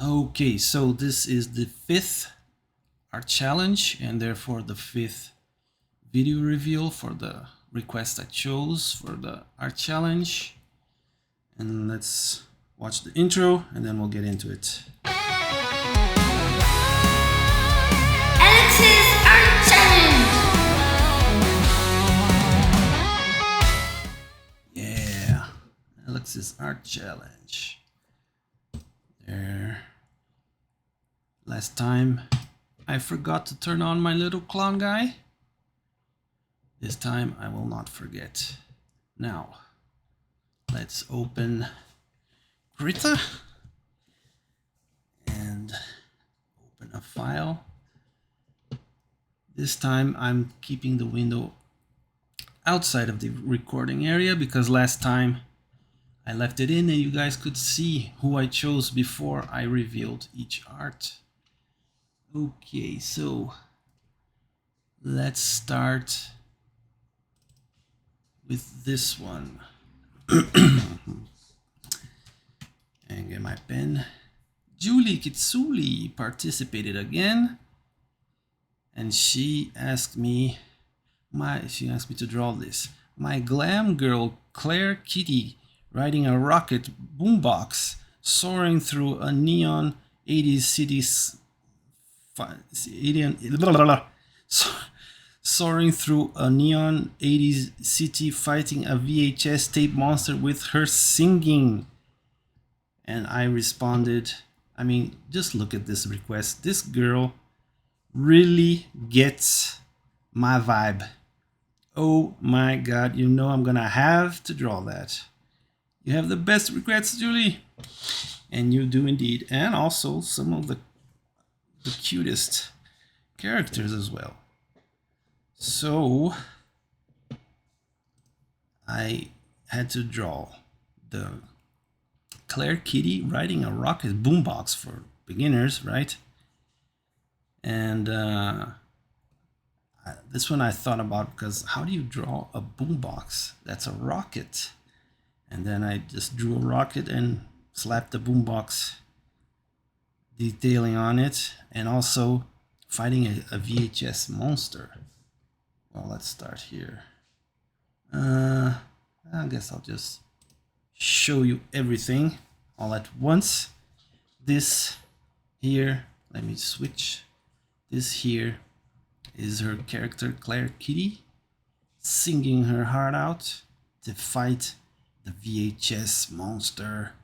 Okay, so this is the 5th art challenge and therefore the 5th video reveal for the request I chose for the art challenge. And let's watch the intro and then we'll get into it. Alex's Art Challenge! Yeah, Alex's Art Challenge. There. Last time I forgot to turn on my little clown guy. This time I will not forget. Now, let's open Krita and open a file. This time I'm keeping the window outside of the recording area because last time I left it in and you guys could see who I chose before I revealed each art. Okay, so let's start with this one. And get my pen. Julie Kitsuli participated again, and she asked me to draw this. My glam girl Claire Kitty riding a rocket boombox soaring through a neon 80s soaring through a neon 80s city fighting a VHS tape monster with her singing. And I responded, I mean, just look at this request. This girl really gets my vibe. Oh my God, you know I'm gonna have to draw that. You have the best requests, Julie. And you do indeed. And also some of the cutest characters as well. So I had to draw the Claire Kitty riding a rocket boombox for beginners, right? And this one I thought about because how do you draw a boombox? That's a rocket. And then I just drew a rocket and slapped the boombox detailing on it, and also fighting a VHS monster. Well, let's start here. I guess I'll just show you everything all at once. This here, let me switch. This here is her character Claire Kitty singing her heart out to fight the VHS monster.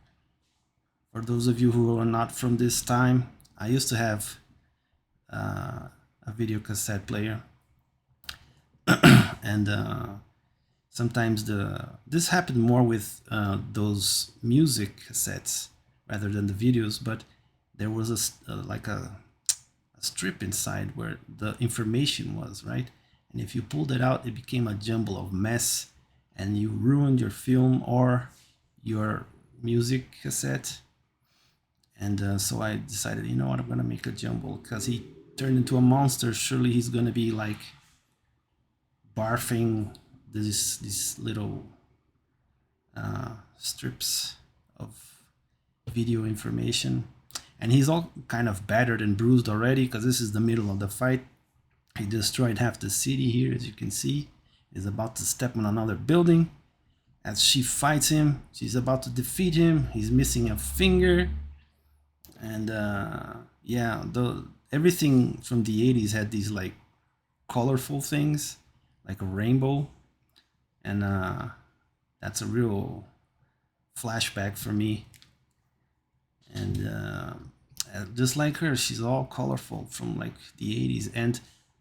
For those of you who are not from this time, I used to have a video cassette player, and sometimes this happened more with those music cassettes rather than the videos, but there was a strip inside where the information was, right? And if you pulled it out, it became a jumble of mess and you ruined your film or your music cassette. And so I decided, you know what, I'm gonna make a jumble because he turned into a monster. Surely he's gonna be like barfing these little strips of video information. And he's all kind of battered and bruised already because this is the middle of the fight. He destroyed half the city here, as you can see. He's about to step on another building. As she fights him, she's about to defeat him. He's missing a finger. And yeah, everything from the 80s had these like colorful things, like a rainbow. And that's a real flashback for me. And just like her, she's all colorful from like the 80s. And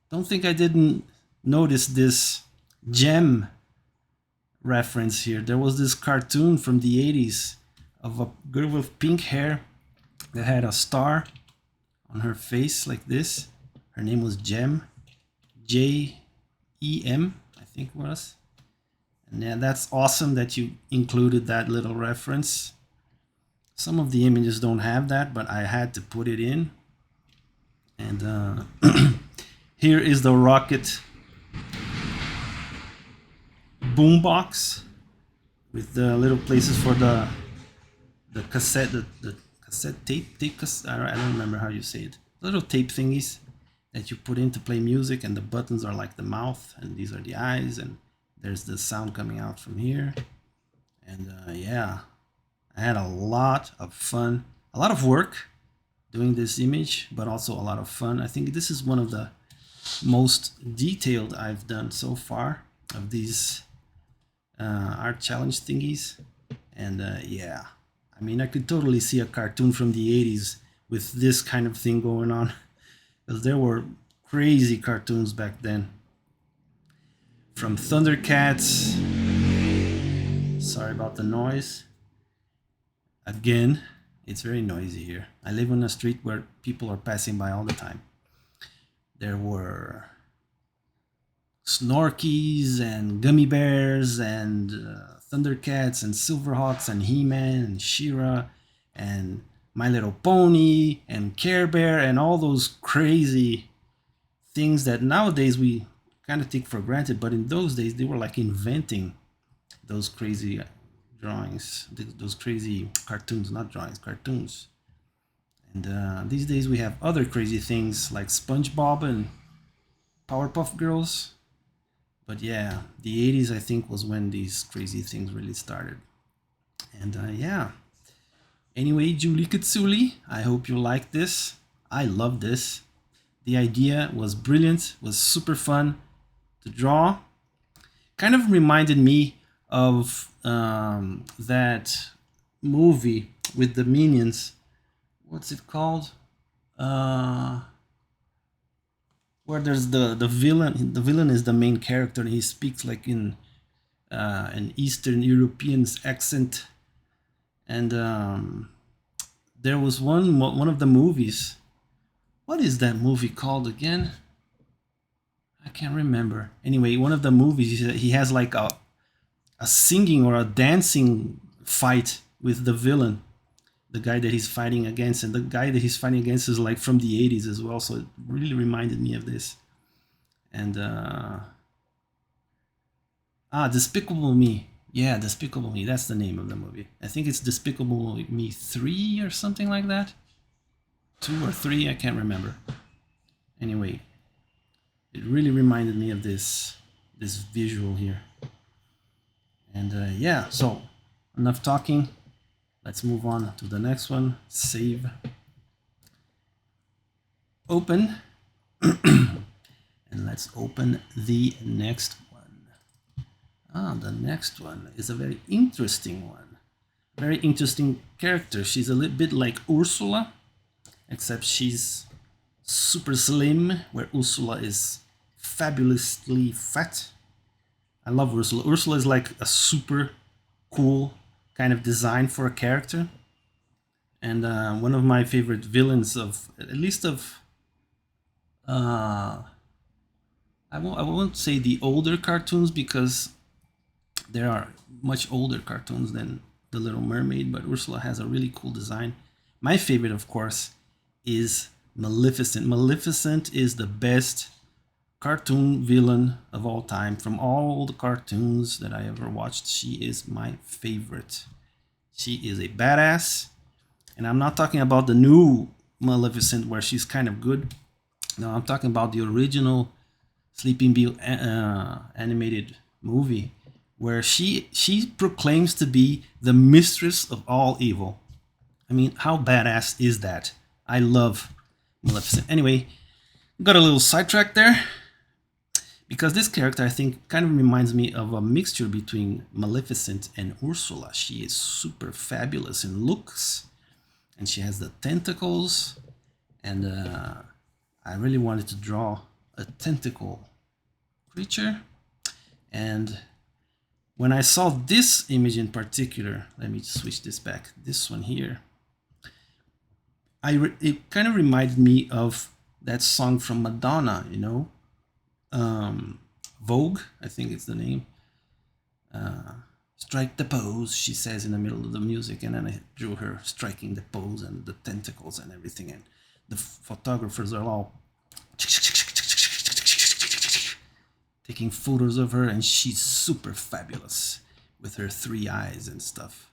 don't think I didn't notice this gem reference here. There was this cartoon from the 80s of a girl with pink hair that had a star on her face like this. Her name was Jem, Jem, I think it was. And yeah, that's awesome that you included that little reference. Some of the images don't have that, but I had to put it in. And here is the rocket boombox with the little places for the cassette, the cassette tape, I don't remember how you say it. Little tape thingies that you put in to play music, and the buttons are like the mouth, and these are the eyes, and there's the sound coming out from here. And yeah, I had a lot of fun, a lot of work doing this image, but also a lot of fun. I think this is one of the most detailed I've done so far of these art challenge thingies. And yeah, I mean, I could totally see a cartoon from the 80s with this kind of thing going on, because there were crazy cartoons back then. From Thundercats, sorry about the noise. Again, it's very noisy here. I live on a street where people are passing by all the time. There were Snorkies and Gummy Bears and Thundercats and Silverhawks and He-Man and She-Ra and My Little Pony and Care Bear and all those crazy things that nowadays we kind of take for granted, but in those days they were like inventing those crazy drawings, those crazy cartoons, not drawings, cartoons. And these days we have other crazy things like SpongeBob and Powerpuff Girls. But yeah, the 80s I think was when these crazy things really started. And yeah. Anyway, Julie Katsuli, I hope you like this. I love this. The idea was brilliant, was super fun to draw. Kind of reminded me of that movie with the Minions. What's it called? Where there's the villain. The villain is the main character, and he speaks like in an Eastern European accent. And there was one of the movies. What is that movie called again? I can't remember. Anyway, one of the movies, he has like a singing or a dancing fight with the villain, the guy that he's fighting against, and the guy that he's fighting against is like from the 80s as well, so it really reminded me of this. And Despicable Me. Yeah, Despicable Me, that's the name of the movie. I think it's Despicable Me 3 or something like that. 2 or 3, I can't remember. Anyway, it really reminded me of this visual here. And yeah, so enough talking. Let's move on to the next one. Save. Open. And let's open the next one. The next one is a very interesting one. Very interesting character. She's a little bit like Ursula, except she's super slim, where Ursula is fabulously fat. I love Ursula. Ursula is like a super cool kind of design for a character, and one of my favorite villains of, at least of, I won't say the older cartoons, because there are much older cartoons than The Little Mermaid, but Ursula has a really cool design. My favorite, of course, is Maleficent. Maleficent is the best cartoon villain of all time. From all the cartoons that I ever watched, she is my favorite. She is a badass, and I'm not talking about the new Maleficent where she's kind of good. No, I'm talking about the original Sleeping Beauty animated movie, where she proclaims to be the mistress of all evil. I mean, how badass is that? I love Maleficent. Anyway, got a little sidetracked there, because this character, I think, kind of reminds me of a mixture between Maleficent and Ursula. She is super fabulous in looks, and she has the tentacles, and I really wanted to draw a tentacle creature. And when I saw this image in particular, let me switch this back, this one here, it kind of reminded me of that song from Madonna, you know, Vogue, I think it's the name. Strike the pose, she says in the middle of the music, and then I drew her striking the pose and the tentacles and everything, and the photographers are all taking photos of her, and she's super fabulous with her 3 eyes and stuff.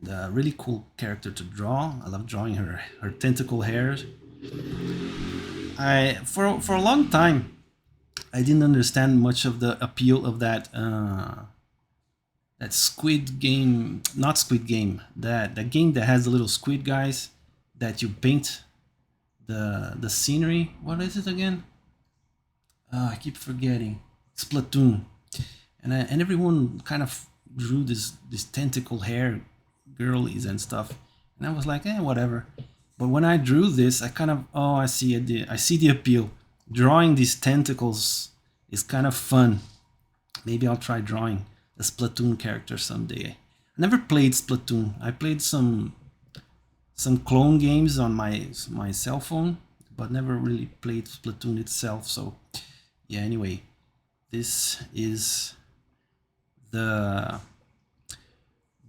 And a really cool character to draw. I love drawing her tentacle hairs. For a long time I didn't understand much of the appeal of that Squid Game, not Squid Game, that game that has the little squid guys that you paint the scenery. What is it again? I keep forgetting. Splatoon. And everyone kind of drew this tentacle hair girlies and stuff, and I was like, whatever. But when I drew this, I kind of I see it. I see the appeal. Drawing these tentacles is kind of fun. Maybe I'll try drawing a Splatoon character someday. I never played Splatoon. I played some clone games on my cell phone, but never really played Splatoon itself. So yeah, anyway, this is the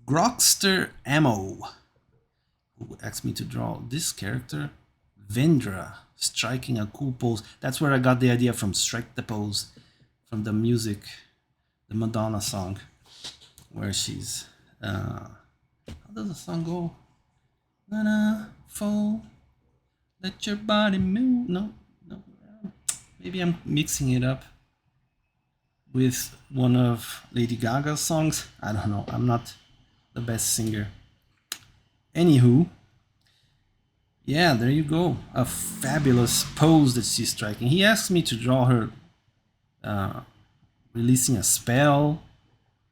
Grokster Ammo, who asked me to draw this character, Vendra, striking a cool pose. That's where I got the idea from, Strike the Pose, from the music, the Madonna song, where she's how does the song go? Na na, fall, let your body move. No, maybe I'm mixing it up with one of Lady Gaga's songs. I don't know. I'm not the best singer. Anywho, yeah, there you go. A fabulous pose that she's striking. He asked me to draw her releasing a spell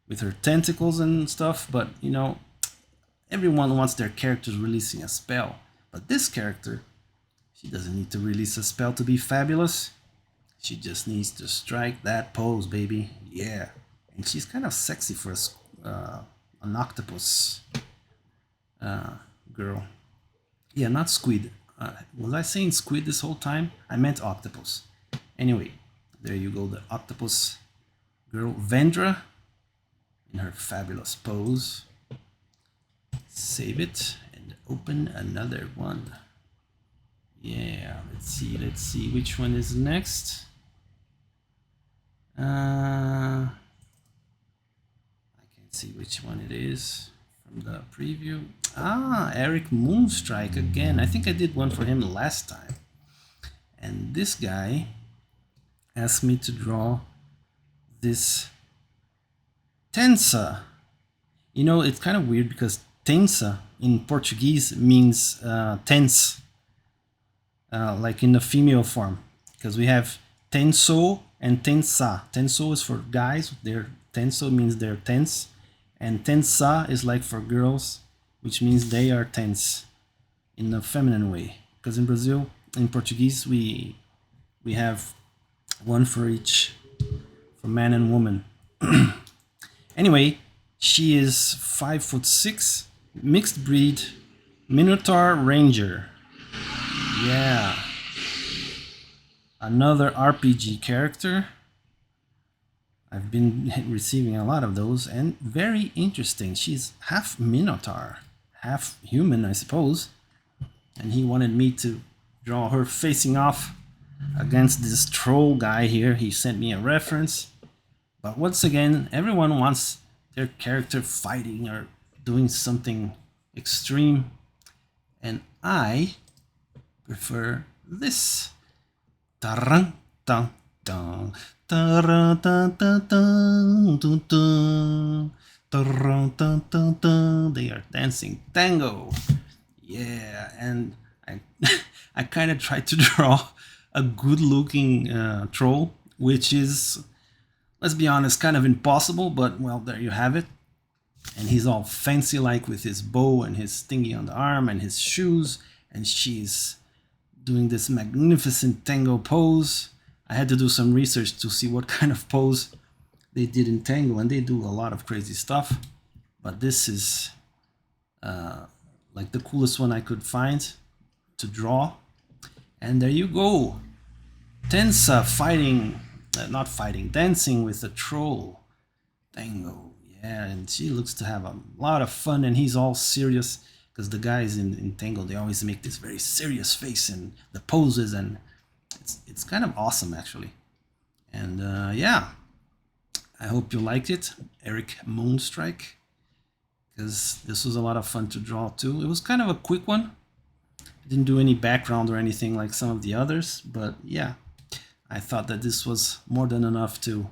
with her tentacles and stuff, but you know, everyone wants their characters releasing a spell. But this character, she doesn't need to release a spell to be fabulous. She just needs to strike that pose, baby. Yeah. And she's kind of sexy for an octopus girl. Yeah, not squid. Was I saying squid this whole time? I meant octopus. Anyway, there you go, the octopus girl, Vendra, in her fabulous pose. Save it and open another one. Yeah, let's see which one is next. I can't see which one it is from the preview. Eric Moonstrike again. I think I did one for him last time. And this guy asked me to draw this Tensa. You know, it's kind of weird because Tensa in Portuguese means tense, like in the female form, because we have tenso and tensa. Tenso is for guys, tenso means they're tense, and tensa is like for girls, which means they are tense in a feminine way. Because in Brazil, in Portuguese, we have one for each, for man and woman. Anyway, she is 5'6", mixed breed, Minotaur Ranger. Yeah. Another RPG character. I've been receiving a lot of those, and very interesting. She's half Minotaur, half human, I suppose. And he wanted me to draw her facing off against this troll guy here. He sent me a reference. But once again, everyone wants their character fighting or doing something extreme. And I prefer this. Tarang, tang, tang. Tarang, tang, tang, tang, tang, tang. Tarang, tang, tang, tang. They are dancing tango. Yeah, and I kind of tried to draw a good-looking troll, which is, let's be honest, kind of impossible, but well, there you have it. And he's all fancy like with his bow and his thingy on the arm and his shoes, and she's doing this magnificent tango pose. I had to do some research to see what kind of pose they did in tango, and they do a lot of crazy stuff, but this is like the coolest one I could find to draw. And there you go, Tensa dancing with a troll tango. Yeah, and she looks to have a lot of fun, and he's all serious, because the guys in tango, they always make this very serious face and the poses, and it's kind of awesome actually. And yeah, I hope you liked it, Eric Moonstrike, because this was a lot of fun to draw too. It was kind of a quick one. I didn't do any background or anything like some of the others, but yeah, I thought that this was more than enough to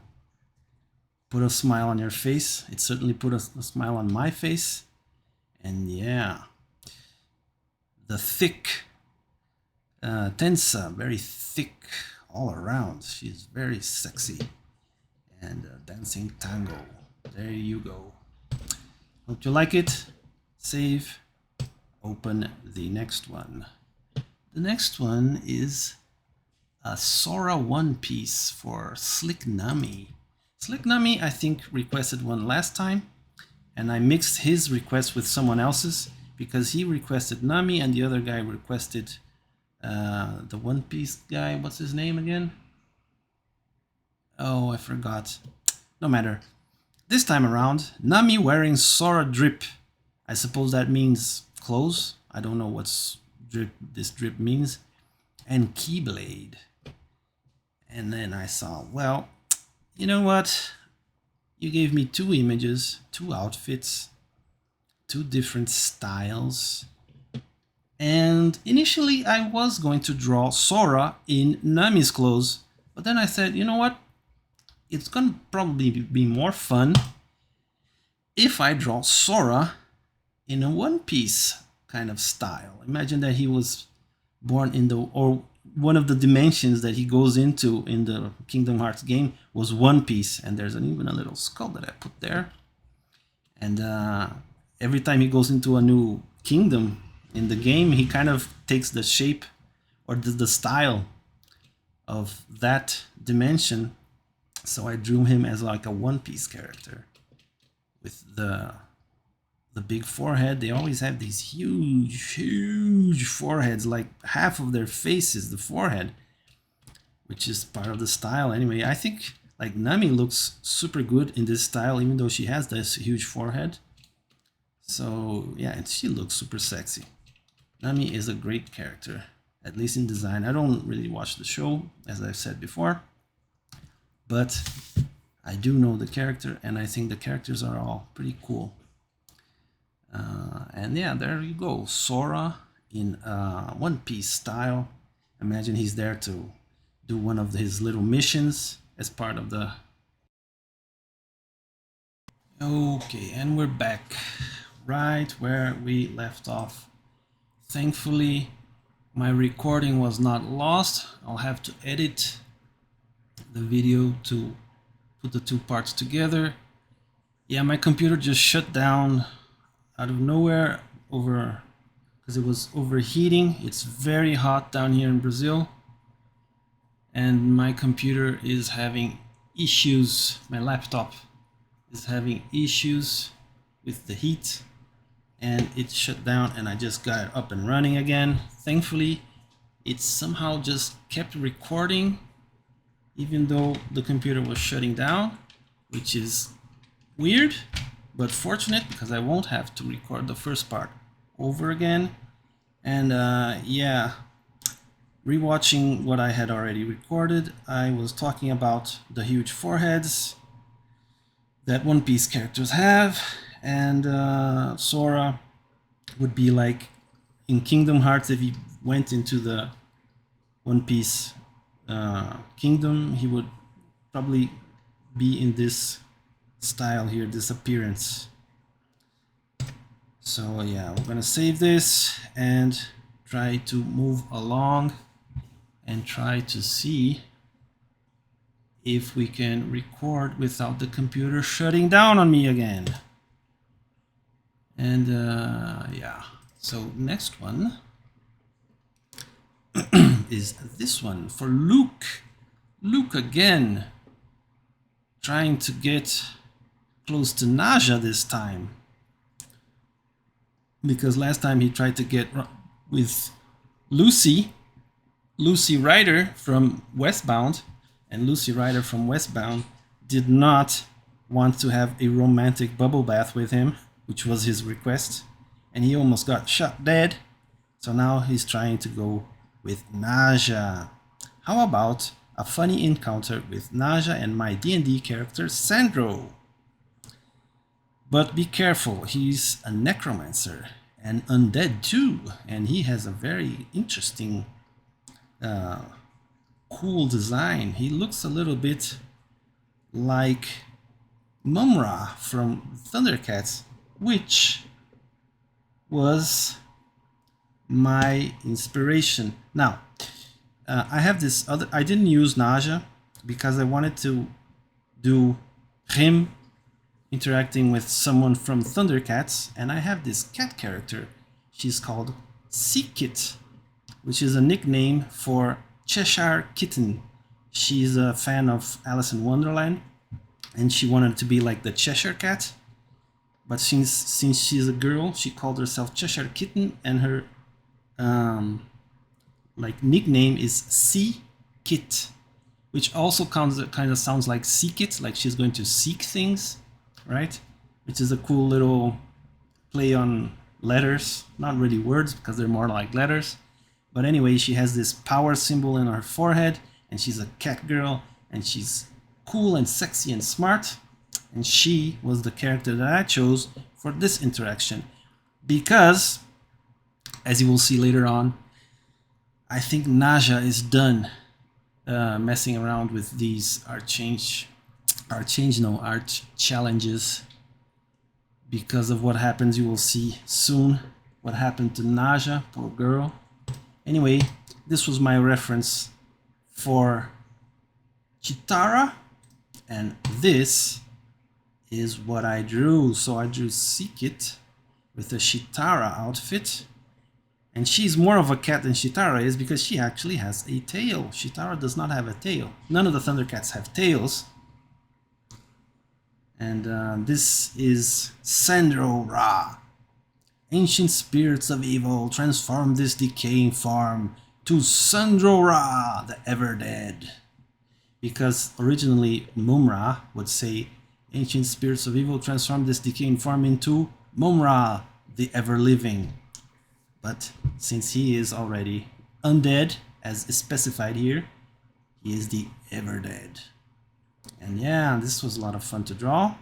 put a smile on your face. It certainly put a smile on my face. And yeah, the thick Tensa, very thick all around. She's very sexy. And dancing tango. There you go. Hope you like it. Save. Open the next one. The next one is a Sora One Piece for Slick Nami. Slick Nami, I think, requested one last time, and I mixed his request with someone else's because he requested Nami and the other guy requested the One Piece guy. What's his name again? Oh, I forgot. No matter. This time around, Nami wearing Sora drip. I suppose that means clothes. I don't know what's this drip means. And Keyblade. And then I saw, well, you know what? You gave me 2 images, 2 outfits, 2 different styles. And initially I was going to draw Sora in Nami's clothes. But then I said, you know what? It's going to probably be more fun if I draw Sora in a One Piece kind of style. Imagine that he was born in the, or one of the dimensions that he goes into in the Kingdom Hearts game was One Piece. And there's even a little skull that I put there. And every time he goes into a new kingdom in the game, he kind of takes the shape or the style of that dimension. So I drew him as like a One Piece character with the big forehead. They always have these huge foreheads, like half of their face is the forehead, which is part of the style. Anyway, I think like Nami looks super good in this style, even though she has this huge forehead. So yeah, and she looks super sexy. Nami is a great character, at least in design. I don't really watch the show, as I've said before, but I do know the character, and I think the characters are all pretty cool. And yeah, there you go, Sora in One Piece style. Imagine he's there to do one of his little missions as part of the... Okay, and we're back right where we left off. Thankfully, my recording was not lost. I'll have to edit the video to put the 2 parts together. Yeah, my computer just shut down out of nowhere because it was overheating. It's very hot down here in Brazil, and my computer is having issues. My laptop is having issues with the heat, and it shut down, and I just got it up and running again. Thankfully, it somehow just kept recording even though the computer was shutting down, which is weird, but fortunate because I won't have to record the first part over again. And yeah, rewatching what I had already recorded, I was talking about the huge foreheads that One Piece characters have, and Sora would be like in Kingdom Hearts. If he went into the One Piece kingdom, he would probably be in this style here, this appearance. So yeah, we're gonna save this and try to move along and try to see if we can record without the computer shutting down on me again. And yeah, so next one is this one for Luke. Luke again, trying to get close to Naja this time, because last time he tried to get with Lucy Ryder from Westbound, and Lucy Ryder from Westbound did not want to have a romantic bubble bath with him, which was his request, and he almost got shot dead. So now he's trying to go with Naja. How about a funny encounter with Naja and my D&D character Sandro? But be careful, he's a necromancer and undead too, and he has a very interesting, cool design. He looks a little bit like Mumra from Thundercats, which was my inspiration. Now, I have this other. I didn't use Naja because I wanted to do him interacting with someone from Thundercats, and I have this cat character. She's called Seekit, which is a nickname for Cheshire Kitten. She's a fan of Alice in Wonderland, and she wanted to be like the Cheshire Cat. But since she's a girl, she called herself Cheshire Kitten, and her like nickname is Sea Kit, which also kind of sounds like Seek It, like she's going to seek things, right? Which is a cool little play on letters, not really words because they're more like letters. But anyway, she has this power symbol in her forehead, and she's a cat girl, and she's cool and sexy and smart. And she was the character that I chose for this interaction because, as you will see later on, I think Naja is done messing around with these art challenges because of what happens. You will see soon what happened to Naja, poor girl. Anyway, this was my reference for Chitara, and this is what I drew. So I drew Seekit with a Chitara outfit, and she's more of a cat than Chitara is because she actually has a tail. Chitara does not have a tail. None of the Thundercats have tails. And this is Sandro Ra. Ancient spirits of evil transform this decaying farm to Sandro Ra, the ever-dead. Because originally Mumra would say, ancient spirits of evil transform this decaying farm into Mumra, the ever-living. But since he is already undead, as specified here, he is the ever-dead. And yeah, this was a lot of fun to draw.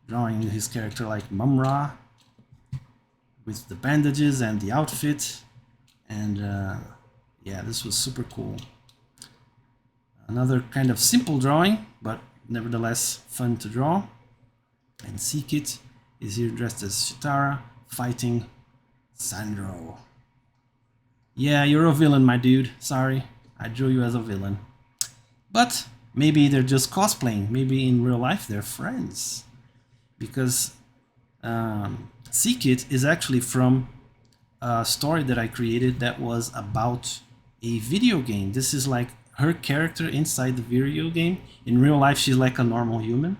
Drawing his character like Mumra, with the bandages and the outfit. And yeah, this was super cool. Another kind of simple drawing, but nevertheless fun to draw. And Seekit is here dressed as Chitara, fighting Sandro. Yeah, you're a villain, my dude. Sorry, I drew you as a villain. But maybe they're just cosplaying. Maybe in real life they're friends. Because Seekit is actually from a story that I created that was about a video game. This is like her character inside the video game. In real life, she's like a normal human.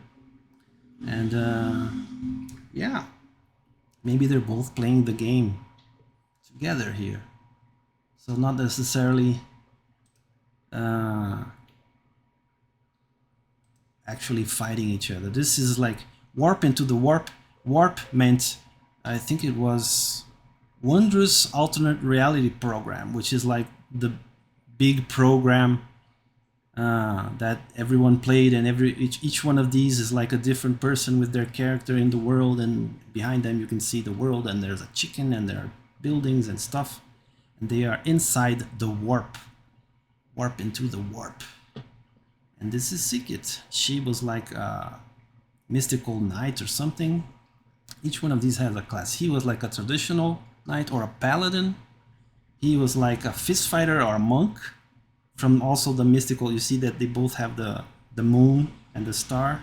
And yeah, maybe they're both playing the game together here. So not necessarily actually fighting each other. This is like warp into the warp. Warp meant, I think it was Wondrous Alternate Reality Program, which is like the big program that everyone played, and each one of these is like a different person with their character in the world, and behind them you can see the world, and there's a chicken, and there are buildings and stuff, and they are inside the warp into the warp. And this is Seekit. She was like a mystical knight or something. Each one of these has a class. He was like a traditional knight or a paladin. He was like a fist fighter or a monk. From also the mystical, you see that they both have the moon and the star.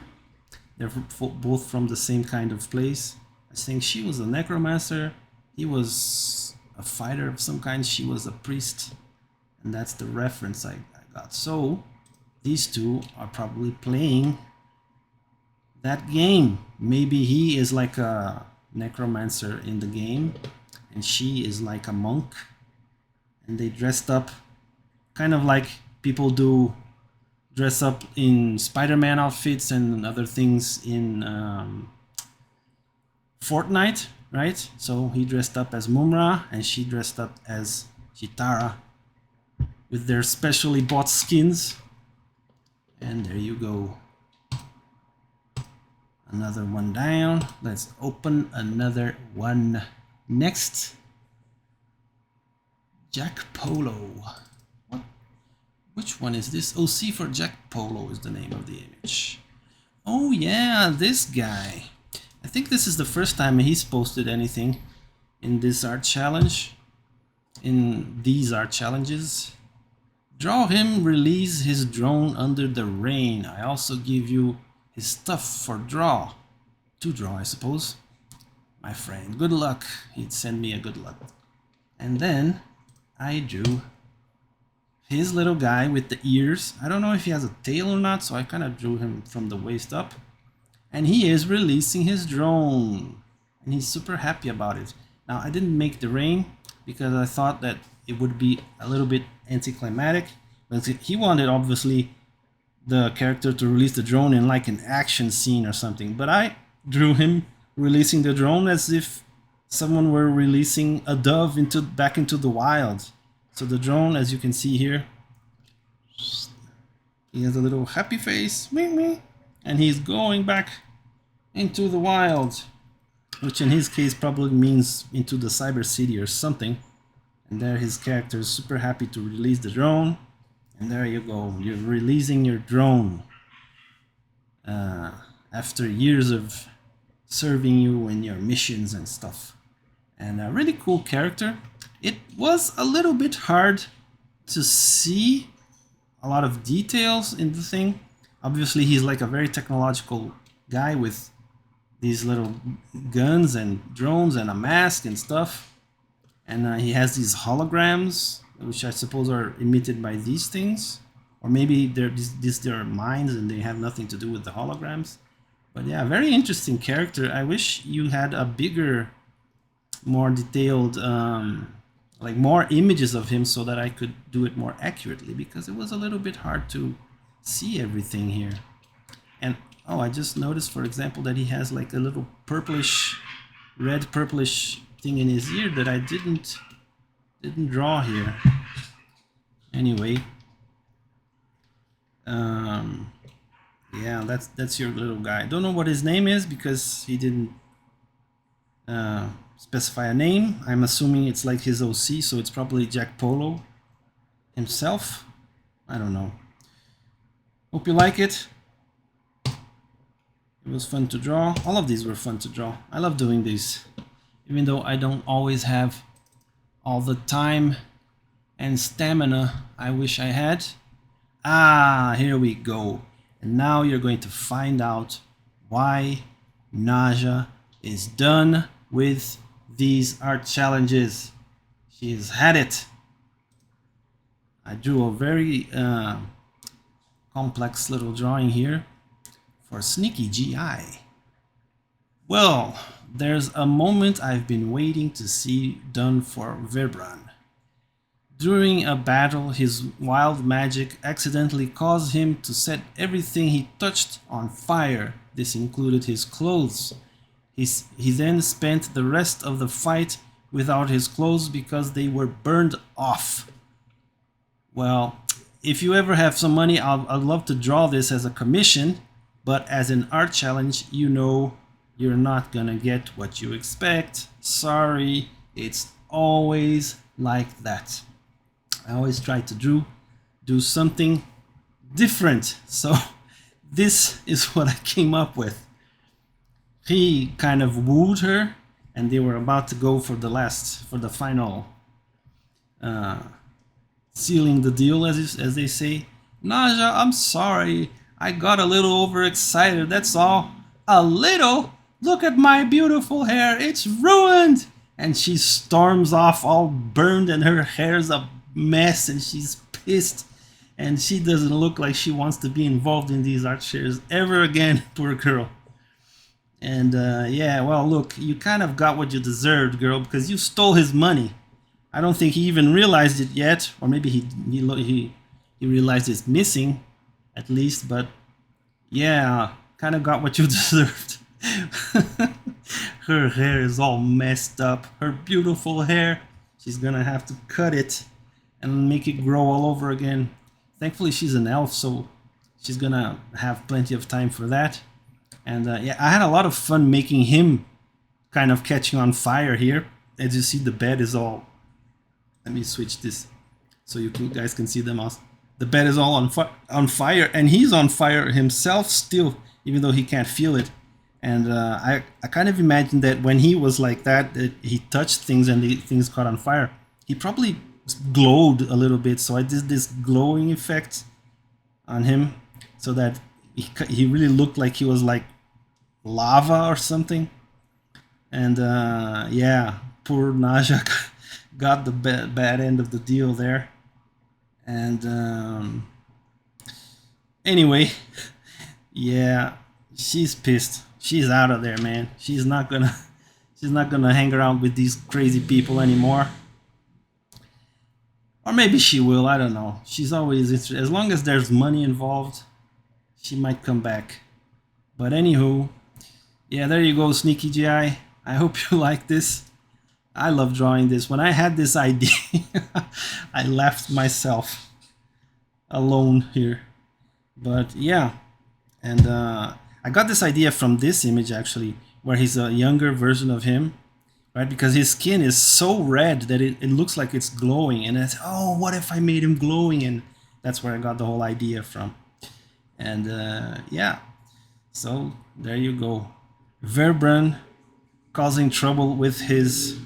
They're both from the same kind of place. I think she was a necromancer. He was a fighter of some kind. She was a priest. And that's the reference I got. So these two are probably playing that game. Maybe he is like a necromancer in the game, and she is like a monk. And they dressed up kind of like people do dress up in Spider-Man outfits and other things in Fortnite, right? So he dressed up as Mumra and she dressed up as Chitara with their specially bought skins. And there you go. Another one down. Let's open another one next. Jack Polo. What? Which one is this? Oh, C for Jack Polo is the name of the image. Oh yeah, this guy. I think this is the first time he's posted anything in this art challenge. In these art challenges. Draw him, release his drone under the rain. I also give you his stuff for draw. To draw, I suppose. My friend, good luck. He'd send me a good luck. And then I drew his little guy with the ears. I don't know if he has a tail or not, so I kind of drew him from the waist up. And he is releasing his drone. And he's super happy about it. Now, I didn't make the rain because I thought that it would be a little bit anticlimactic. But he wanted, obviously, the character to release the drone in like an action scene or something. But I drew him releasing the drone as if someone were releasing a dove back into the wild. So the drone, as you can see here, he has a little happy face, and he's going back into the wild, which in his case probably means into the cyber city or something. And there his character is super happy to release the drone. And there you go, you're releasing your drone after years of serving you in your missions and stuff. And a really cool character. It was a little bit hard to see a lot of details in the thing. Obviously he's like a very technological guy with these little guns and drones and a mask and stuff. And he has these holograms, which I suppose are emitted by these things. Or maybe they're minds and they have nothing to do with the holograms. But yeah, very interesting character. I wish you had a bigger, more detailed, like more images of him so that I could do it more accurately, because it was a little bit hard to see everything here. And oh, I just noticed, for example, that he has like a little purplish, red purplish thing in his ear that I didn't draw here. Anyway, yeah, that's your little guy. Don't know what his name is because he didn't specify a name. I'm assuming it's like his OC, so it's probably Jack Polo himself. I don't know. Hope you like it. It was fun to draw. All of these were fun to draw. I love doing these, even though I don't always have all the time and stamina I wish I had. Ah, here we go. And now you're going to find out why Naja is done with these art challenges. She's had it. I drew a very complex little drawing here for Sneaky GI. Well, there's a moment I've been waiting to see done for Verbran. During a battle, his wild magic accidentally caused him to set everything he touched on fire. This included his clothes. He then spent the rest of the fight without his clothes because they were burned off. Well, if you ever have some money, I'd love to draw this as a commission, but as an art challenge, you know you're not gonna get what you expect. Sorry, it's always like that. I always try to do something different. So this is what I came up with. He kind of wooed her, and they were about to go for the final sealing the deal, as they say. Naja, I'm sorry. I got a little overexcited, that's all. A little? Look at my beautiful hair. It's ruined. And she storms off all burned and her hair's a mess and she's pissed. And she doesn't look like she wants to be involved in these art shares ever again, poor girl. And yeah, well, look, you kind of got what you deserved, girl, because you stole his money. I don't think he even realized it yet, or maybe he realized it's missing, at least. But yeah, kind of got what you deserved. Her hair is all messed up. Her beautiful hair. She's gonna have to cut it and make it grow all over again. Thankfully, she's an elf, so she's gonna have plenty of time for that. And yeah, I had a lot of fun making him kind of catching on fire here. As you see, the bed is all, let me switch this so guys can see the mouse. The bed is all on fire, and he's on fire himself still, even though he can't feel it. And I kind of imagine that when he was like that he touched things and the things caught on fire. He probably glowed a little bit, so I did this glowing effect on him so that he really looked like he was like lava or something. And yeah, poor Naja got the bad end of the deal there. And anyway, yeah, she's pissed. She's out of there, man. She's not gonna hang around with these crazy people anymore. Or maybe she will, I don't know. She's always interested. As long as there's money involved, she might come back. But anywho, yeah, there you go, Sneaky GI. I hope you like this. I love drawing this. When I had this idea, I laughed myself alone here. But yeah, and I got this idea from this image actually, where he's a younger version of him, right? Because his skin is so red that it looks like it's glowing. And it's, oh, what if I made him glowing? And that's where I got the whole idea from. And yeah, so there you go. Verbrun causing trouble with his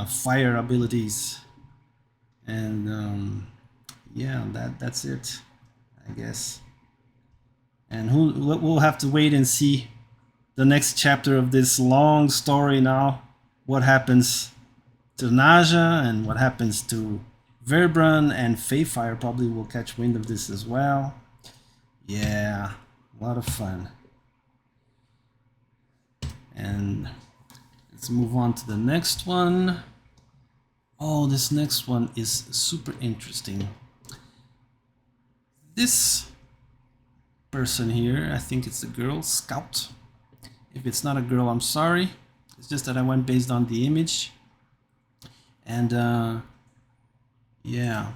fire abilities. And yeah, that's it, I guess. And we'll have to wait and see the next chapter of this long story now. What happens to Naja and what happens to Verbrun, and Fayfire probably will catch wind of this as well. Yeah, a lot of fun. And let's move on to the next one. Oh, this next one is super interesting. This person here, I think it's a girl, Scout. If it's not a girl, I'm sorry. It's just that I went based on the image. And yeah,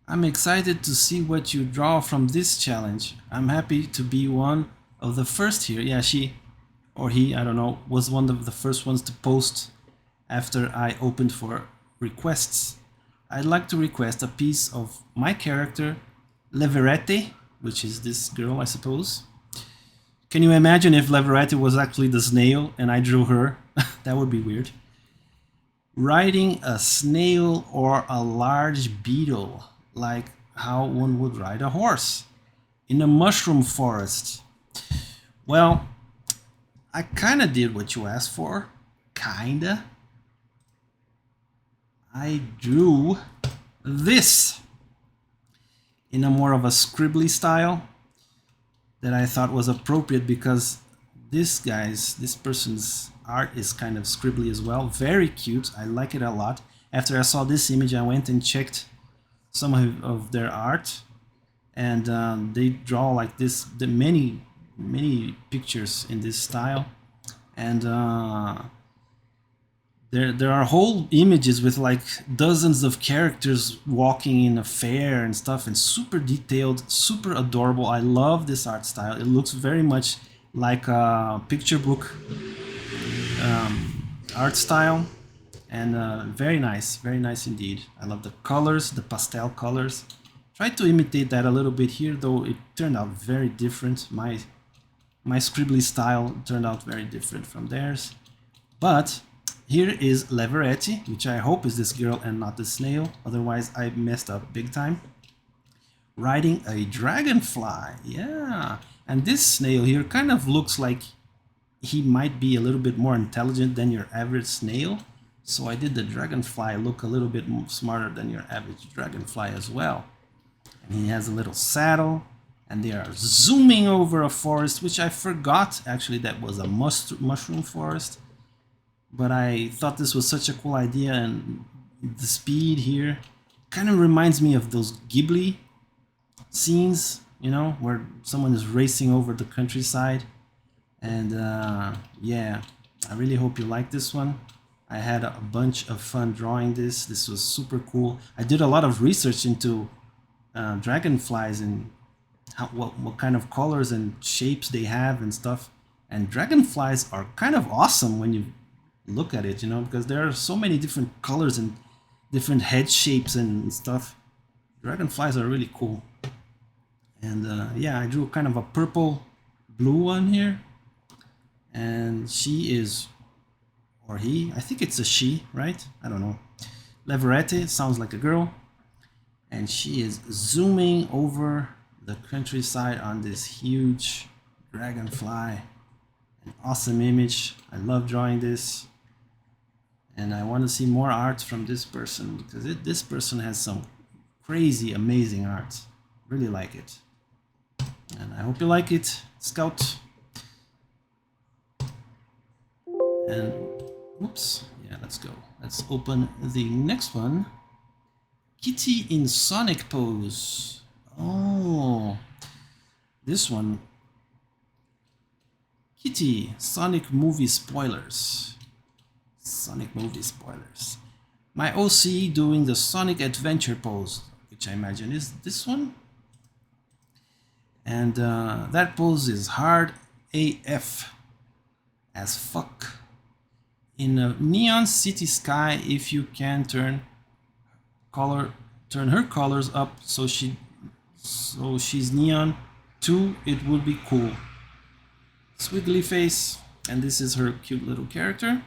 I'm excited to see what you draw from this challenge. I'm happy to be one of the first here. Yeah, she or he, I don't know, was one of the first ones to post after I opened for requests. I'd like to request a piece of my character, Leverette, which is this girl, I suppose. Can you imagine if Leverette was actually the snail and I drew her? That would be weird. Riding a snail or a large beetle, like how one would ride a horse in a mushroom forest. Well, I kind of did what you asked for. Kinda. I drew this in a more of a scribbly style that I thought was appropriate because this person's art is kind of scribbly as well. Very cute. I like it a lot. After I saw this image, I went and checked some of their art, and they draw like this, the many pictures in this style, and there are whole images with like dozens of characters walking in a fair and stuff, and super detailed, super adorable. I love this art style. It looks very much like a picture book art style, and very nice indeed. I love the colors, the pastel colors. Tried to imitate that a little bit here, though it turned out very different. My scribbly style turned out very different from theirs. But here is Leverette, which I hope is this girl and not the snail. Otherwise, I messed up big time. Riding a dragonfly, yeah. And this snail here kind of looks like he might be a little bit more intelligent than your average snail. So I did the dragonfly look a little bit smarter than your average dragonfly as well. And he has a little saddle, and they are zooming over a forest, which I forgot actually that was a mushroom forest. But I thought this was such a cool idea, and the speed here kind of reminds me of those Ghibli scenes, you know, where someone is racing over the countryside. And yeah, I really hope you like this one. I had a bunch of fun drawing this. This was super cool. I did a lot of research into dragonflies and what kind of colors and shapes they have and stuff. And dragonflies are kind of awesome when you look at it, you know, because there are so many different colors and different head shapes and stuff. Dragonflies are really cool. And yeah, I drew kind of a purple blue one here. And she is, or he, I think it's a she, right? I don't know. Leverette, sounds like a girl. And she is zooming over the countryside on this huge dragonfly. An awesome image. I love drawing this. And I want to see more art from this person because this person has some crazy, amazing art. Really like it. And I hope you like it, Scout. And whoops, yeah, let's go. Let's open the next one. Kitty in Sonic pose. Oh, this one. Kitty, Sonic movie spoilers. Sonic movie spoilers. My OC doing the Sonic Adventure pose, which I imagine is this one. And that pose is hard AF as fuck. In a neon city sky, if you can turn her colors up so she's neon too, it would be cool. Squiggly face, and this is her cute little character,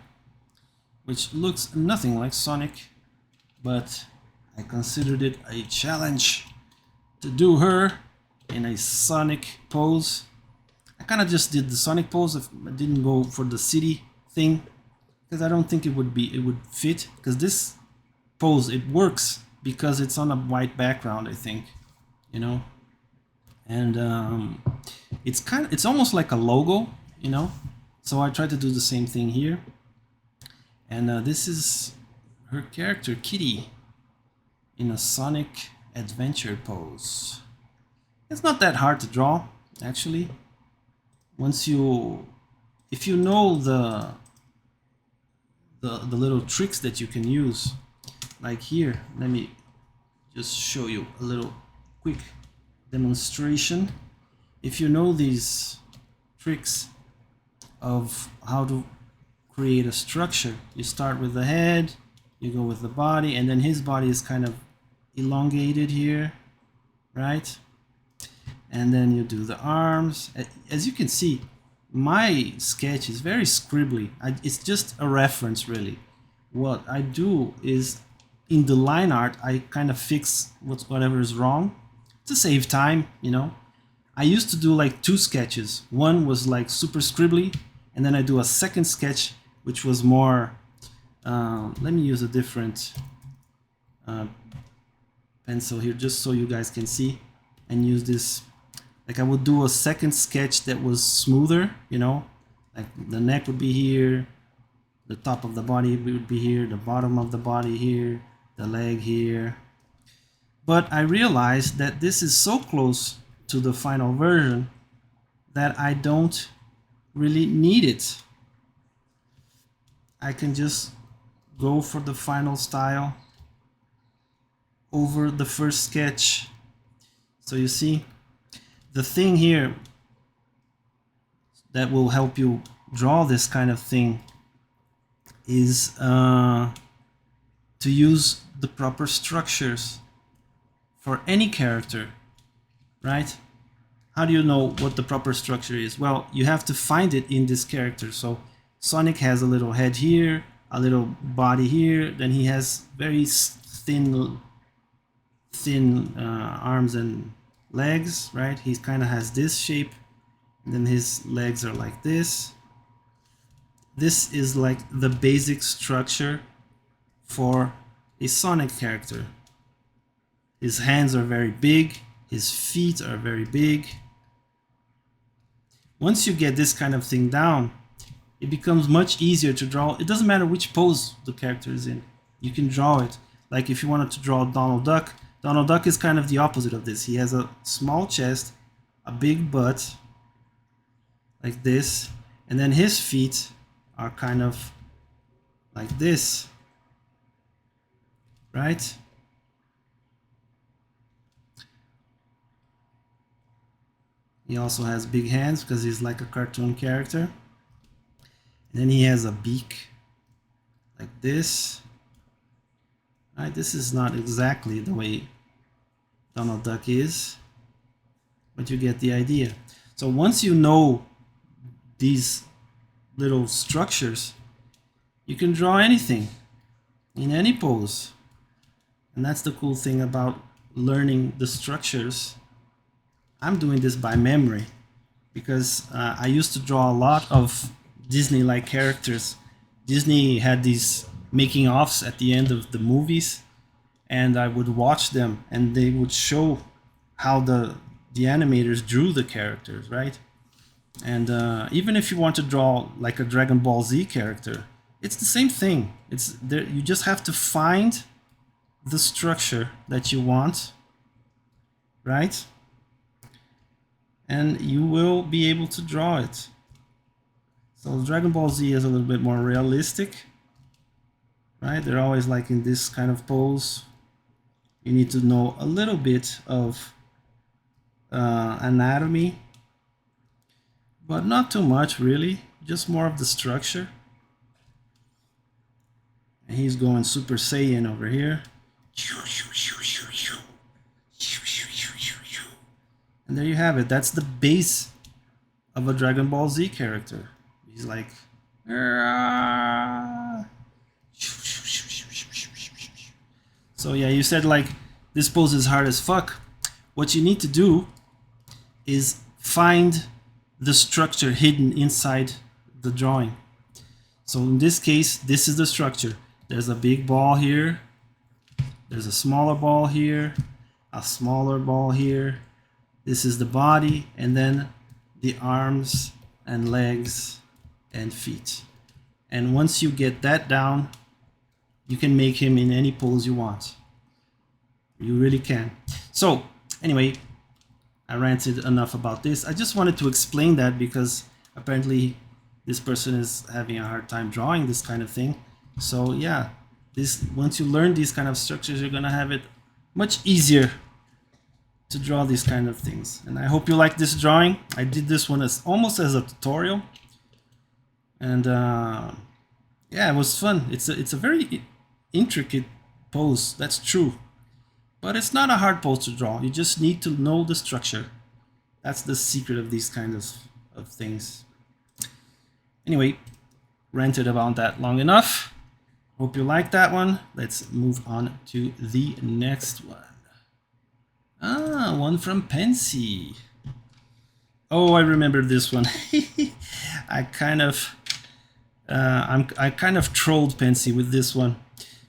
which looks nothing like Sonic, but I considered it a challenge to do her in a Sonic pose. I kind of just did the Sonic pose. I didn't go for the city thing because I don't think it would fit, because this pose, it works because it's on a white background, I think, you know. And it's almost like a logo, you know. So I tried to do the same thing here. And this is her character, Kitty, in a Sonic Adventure pose. It's not that hard to draw, actually. If you know the little tricks that you can use, like here, let me just show you a little quick demonstration. If you know these tricks of how to create a structure, you start with the head, you go with the body, and then his body is kind of elongated here, right? And then you do the arms. As you can see, my sketch is very scribbly. It's just a reference, really. What I do is, in the line art, I kind of fix whatever is wrong to save time, you know. I used to do like 2 sketches. One was like super scribbly, and then I do a second sketch which was more, let me use a different pencil here just so you guys can see, and use this. Like I would do a second sketch that was smoother, you know, like the neck would be here, the top of the body would be here, the bottom of the body here, the leg here. But I realized that this is so close to the final version that I don't really need it. I can just go for the final style over the first sketch. So you see, the thing here that will help you draw this kind of thing is to use the proper structures for any character, right? How do you know what the proper structure is? Well, you have to find it in this character. So Sonic has a little head here, a little body here, then he has very thin arms and legs, right? He kind of has this shape, and then his legs are like this. This is like the basic structure for a Sonic character. His hands are very big, his feet are very big. Once you get this kind of thing down, it becomes much easier to draw. It doesn't matter which pose the character is in. You can draw it. Like if you wanted to draw Donald Duck, Donald Duck is kind of the opposite of this. He has a small chest, a big butt, like this, and then his feet are kind of like this, right? He also has big hands because he's like a cartoon character. And then he has a beak like this. Right, this is not exactly the way Donald Duck is, but you get the idea. So once you know these little structures, you can draw anything in any pose. And that's the cool thing about learning the structures. I'm doing this by memory because I used to draw a lot of Disney-like characters. Disney had these making offs at the end of the movies, and I would watch them, and they would show how the animators drew the characters, right? And even if you want to draw like a Dragon Ball Z character, it's the same thing. It's there. You just have to find the structure that you want, right? And you will be able to draw it. So Dragon Ball Z is a little bit more realistic, right? They're always like in this kind of pose. You need to know a little bit of anatomy, but not too much really, just more of the structure. And he's going Super Saiyan over here. And there you have it. That's the base of a Dragon Ball Z character. He's like... So yeah, you said like this pose is hard as fuck. What you need to do is find the structure hidden inside the drawing. So in this case, this is the structure. There's a big ball here. There's a smaller ball here. A smaller ball here. This is the body, and then the arms and legs and feet. And once you get that down, you can make him in any pose you want. You really can. So anyway, I ranted enough about this. I just wanted to explain that because apparently this person is having a hard time drawing this kind of thing. So yeah, once you learn these kind of structures, you're gonna have it much easier to draw these kind of things. And I hope you like this drawing. I did this one almost as a tutorial, and yeah, it was fun. It's a very intricate pose, that's true, but it's not a hard pose to draw. You just need to know the structure. That's the secret of these kinds of things. Anyway, ranted about that long enough. Hope you like that one. Let's move on to the next one. One from Pensy. Oh, I remember this one. I kind of trolled Pensy with this one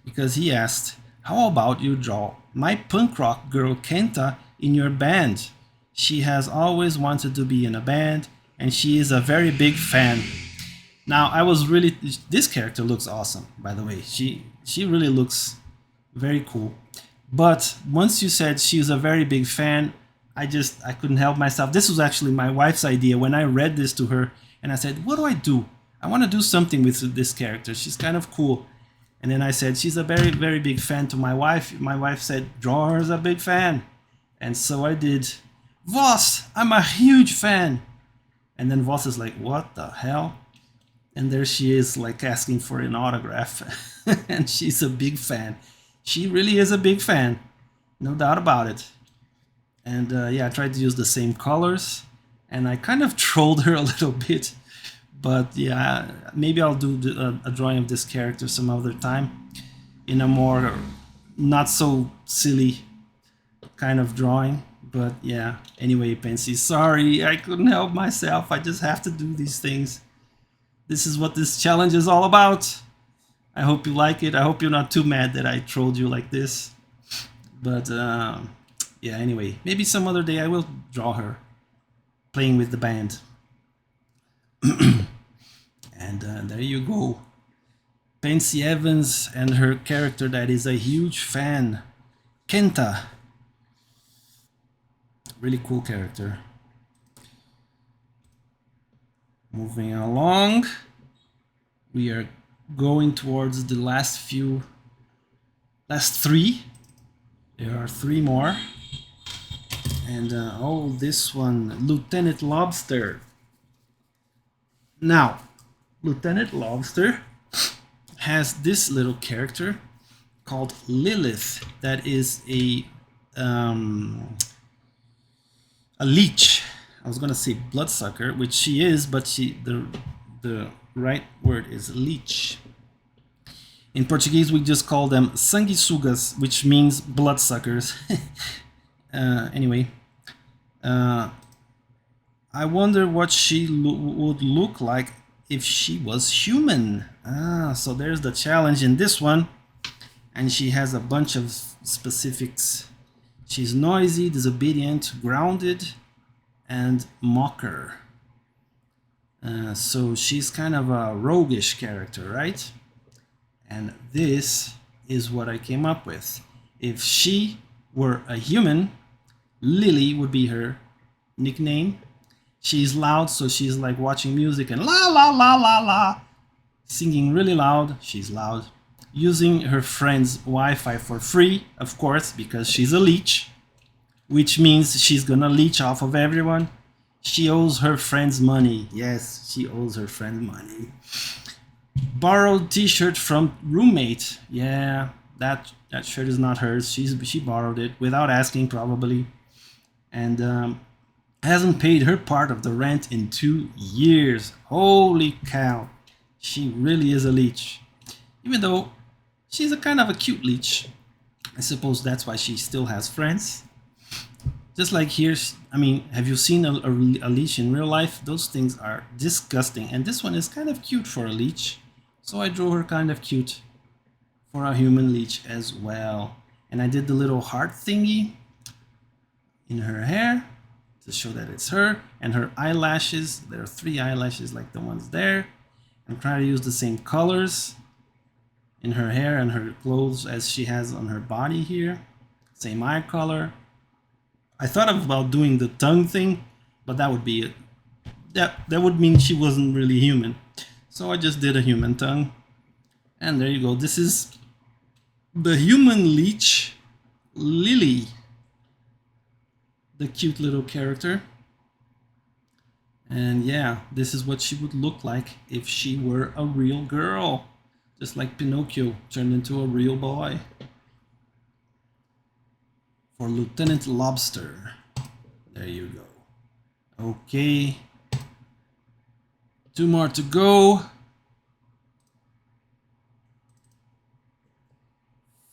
because he asked, "How about you draw my punk rock girl Kenta in your band? She has always wanted to be in a band, and she is a very big fan." Now, this character looks awesome, by the way. She really looks very cool. But once you said she's a very big fan, I couldn't help myself. This was actually my wife's idea when I read this to her, and I said, what do I do? I want to do something with this character. She's kind of cool. And then I said, she's a very, very big fan to my wife. My wife said, draw her as a big fan. And so I did. Voss, I'm a huge fan. And then Voss is like, what the hell? And there she is, like asking for an autograph. And she's a big fan. She really is a big fan. No doubt about it. And yeah, I tried to use the same colors. And I kind of trolled her a little bit. But yeah, maybe I'll do a drawing of this character some other time. In a more not so silly kind of drawing. But yeah, anyway, Pensy, sorry, I couldn't help myself. I just have to do these things. This is what this challenge is all about. I hope you like it. I hope you're not too mad that I trolled you like this. But yeah, anyway, maybe some other day I will draw her playing with the band. And there you go. Pensy Evans and her character that is a huge fan, Kenta. Really cool character. Moving along, we are going towards the last three. There are three more. And oh, this one, Lieutenant Lobster. Now, Lieutenant Lobster has this little character called Lilith that is a leech. I was gonna say bloodsucker, which she is, but the right word is leech. In Portuguese, we just call them sanguessugas, which means bloodsuckers. Anyway, I wonder what she would look like if she was human. So there's the challenge in this one. And she has a bunch of specifics. She's noisy, disobedient, grounded, and mocker. So she's kind of a roguish character, right? And this is what I came up with. If she were a human, Lily would be her nickname. She's loud, so she's like watching music and la la la la la, singing really loud. She's loud. Using her friend's Wi-Fi for free, of course, because she's a leech, which means she's gonna leech off of everyone. She owes her friends money. Yes, she owes her friend money. Borrowed t-shirt from roommate. Yeah, that shirt is not hers. She borrowed it without asking, probably. And hasn't paid her part of the rent in 2 years. Holy cow. She really is a leech. Even though she's a kind of a cute leech. I suppose that's why she still has friends. Just like here, I mean, have you seen a leech in real life? Those things are disgusting. And this one is kind of cute for a leech. So I drew her kind of cute for a human leech as well. And I did the little heart thingy in her hair to show that it's her. And her eyelashes, there are 3 eyelashes like the ones there. I'm trying to use the same colors in her hair and her clothes as she has on her body here. Same eye color. I thought about doing the tongue thing, but that would be it. That would mean she wasn't really human. So I just did a human tongue. And there you go. This is the human leech, Lily. The cute little character. And yeah, this is what she would look like if she were a real girl. Just like Pinocchio turned into a real boy. For Lieutenant Lobster. There you go. Okay. 2 more to go.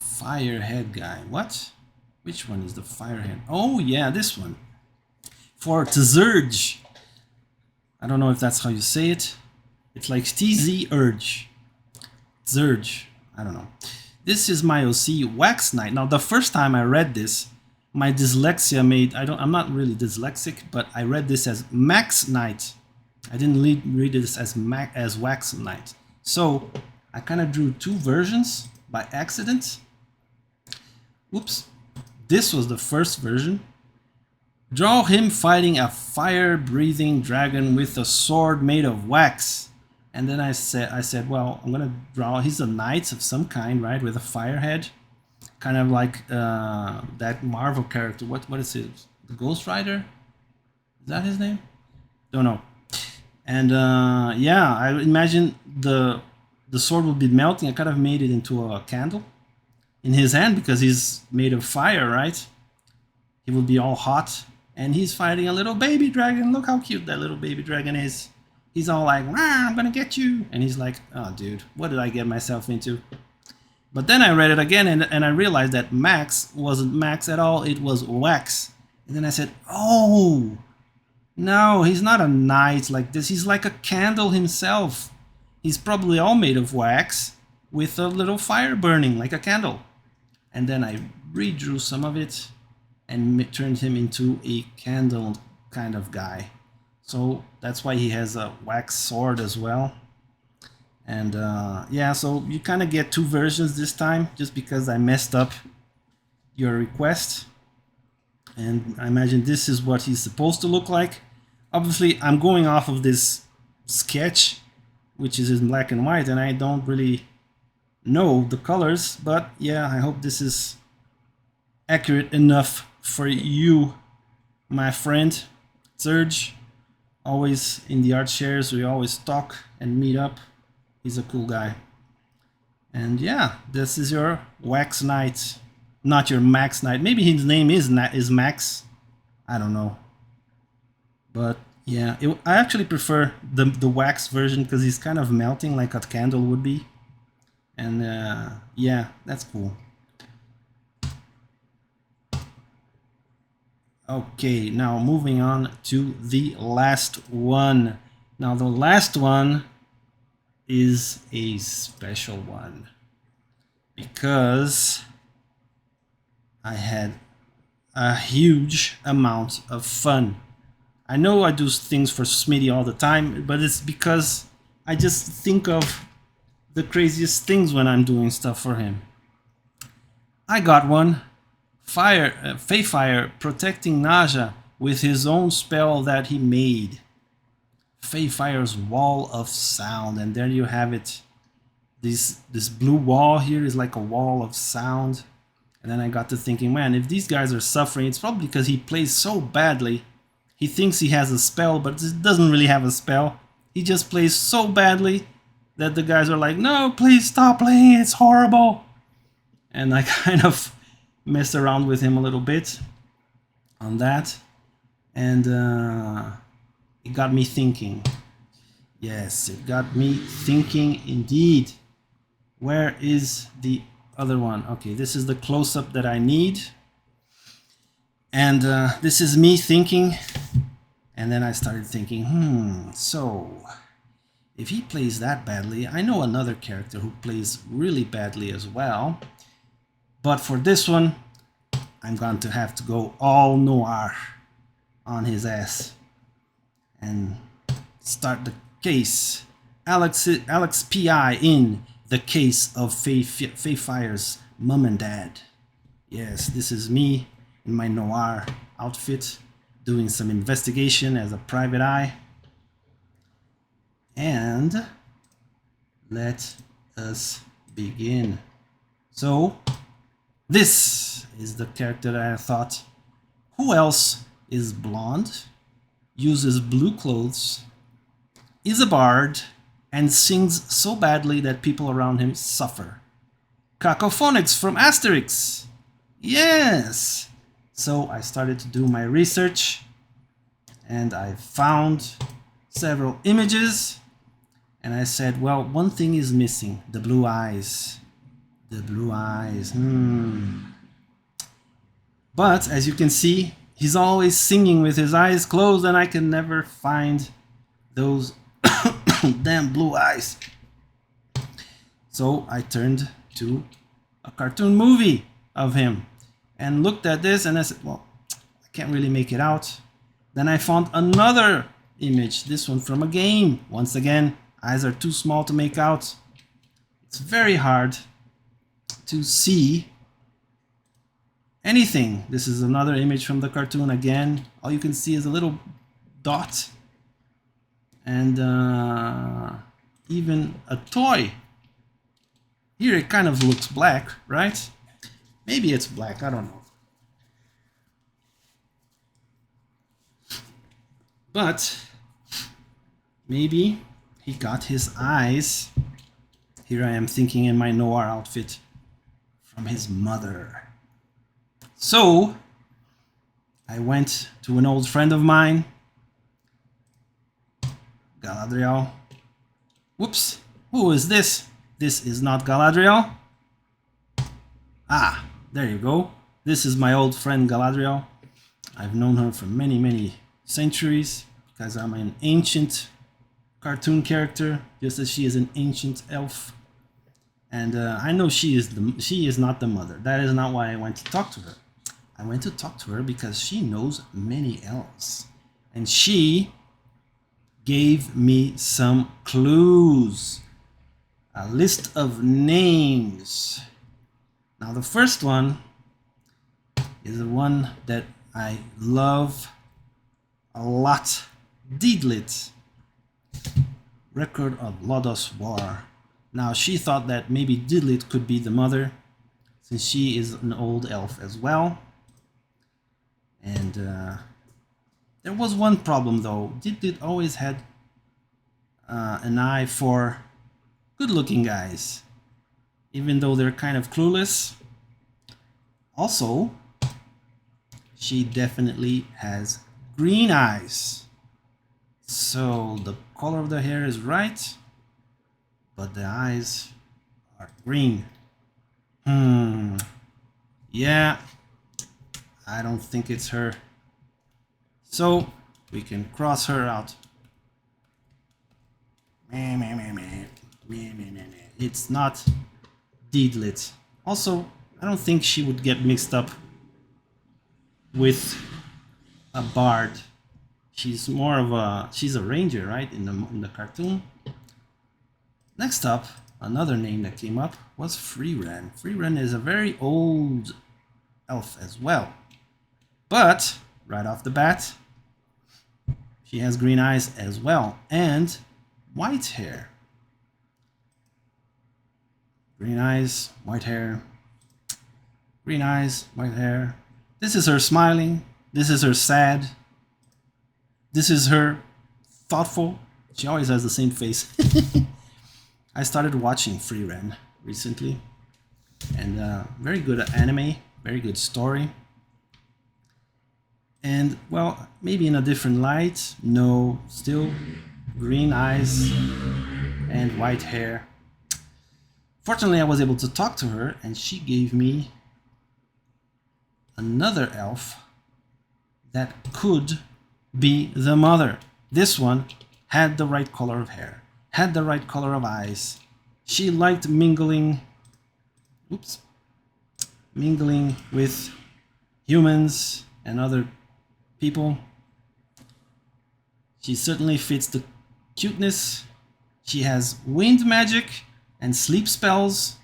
Firehead guy. What? Which one is the firehead? Oh yeah, this one. For Tzurge. I don't know if that's how you say it. It's like TZ Urge. Tzurge. I don't know. This is my OC Wax Knight. Now the first time I read this, my dyslexia made, I'm not really dyslexic, but I read this as Max Knight. I didn't read this as Wax Knight. So I kind of drew 2 versions by accident. Whoops. This was the first version. Draw him fighting a fire-breathing dragon with a sword made of wax. And then I said, well, I'm gonna draw. He's a knight of some kind, right, with a fire head, kind of like that Marvel character. What is it? The Ghost Rider? Is that his name? Don't know. And yeah, I imagine the sword would be melting. I kind of made it into a candle in his hand because he's made of fire, right? He will be all hot, and he's fighting a little baby dragon. Look how cute that little baby dragon is. He's all like, I'm gonna get you. And he's like, oh, dude, what did I get myself into? But then I read it again, and I realized that Max wasn't Max at all. It was Wax. And then I said, oh, no, he's not a knight like this. He's like a candle himself. He's probably all made of wax with a little fire burning like a candle. And then I redrew some of it and turned him into a candle kind of guy. So that's why he has a wax sword as well. And yeah, so you kind of get 2 versions this time, just because I messed up your request. And I imagine this is what he's supposed to look like. Obviously, I'm going off of this sketch, which is in black and white, and I don't really know the colors. But yeah, I hope this is accurate enough for you my friend Serge, always in the art shares. We always talk and meet up. He's a cool guy. And yeah, this is your Wax Knight, not your Max Knight. Maybe his name is Max. I don't know. But yeah, I actually prefer the wax version because he's kind of melting like a candle would be. And yeah, that's cool. Okay, now moving on to the last one. Now the last one is a special one because I had a huge amount of fun. I know I do things for Smitty all the time, but it's because I just think of the craziest things when I'm doing stuff for him. I got one. Feyfire protecting Naja with his own spell that he made. Feyfire's Wall of Sound, and there you have it. This blue wall here is like a wall of sound. And then I got to thinking, man, if these guys are suffering, it's probably because he plays so badly. He thinks he has a spell, but it doesn't really have a spell. He just plays so badly that the guys are like, no, please stop playing, it's horrible. And I kind of messed around with him a little bit on that. And it got me thinking. Yes, it got me thinking indeed. Where is the other one? Okay, this is the close-up that I need. And this is me thinking. And then I started thinking, so if he plays that badly, I know another character who plays really badly as well. But for this one, I'm going to have to go all noir on his ass and start the case. Alex P.I. in the case of Feyfire's mom and dad. Yes, this is me in my noir outfit doing some investigation as a private eye. And let us begin. So this is the character that I thought, who else is blonde, uses blue clothes, is a bard, and sings so badly that people around him suffer? Cacophonics from Asterix. Yes! So I started to do my research and I found several images and I said, well, one thing is missing, the blue eyes. The blue eyes. But as you can see, he's always singing with his eyes closed and I can never find those damn blue eyes. So I turned to a cartoon movie of him and looked at this and I said, well, I can't really make it out. Then I found another image, this one from a game. Once again, eyes are too small to make out. It's very hard to see anything. This is another image from the cartoon again. All you can see is a little dot and even a toy. Here it kind of looks black, right? Maybe it's black, I don't know. But maybe he got his eyes, here I am thinking in my noir outfit, from his mother. So I went to an old friend of mine, Galadriel. Whoops, who is this? This is not Galadriel. Ah, there you go. This is my old friend Galadriel. I've known her for many, many centuries because I'm an ancient cartoon character, just as she is an ancient elf. And I know she is not the mother. That is not why I went to talk to her. I went to talk to her because she knows many elves. And she gave me some clues. A list of names. Now the first one is the one that I love a lot. Deedlit. Record of Lodos War. Now she thought that maybe Deedlit could be the mother, since she is an old elf as well. And There was one problem though. Diglett always had an eye for good-looking guys, even though they're kind of clueless. Also, she definitely has green eyes. So the color of the hair is right, but the eyes are green. Yeah, I don't think it's her. So we can cross her out. It's not Diglett. Also, I don't think she would get mixed up with a bard. She's a ranger, right, in the cartoon. Next up, another name that came up was Frieren. Frieren is a very old elf as well. But right off the bat, she has green eyes as well and white hair. Green eyes, white hair. Green eyes, white hair. This is her smiling. This is her sad. This is her thoughtful. She always has the same face. I started watching Frieren recently, and very good at anime, very good story. And well, maybe in a different light. No, still green eyes and white hair. Fortunately, I was able to talk to her, and she gave me another elf that could be the mother. This one had the right color of hair, had the right color of eyes. She liked mingling with humans and other people. She certainly fits the cuteness. She has wind magic and sleep spells,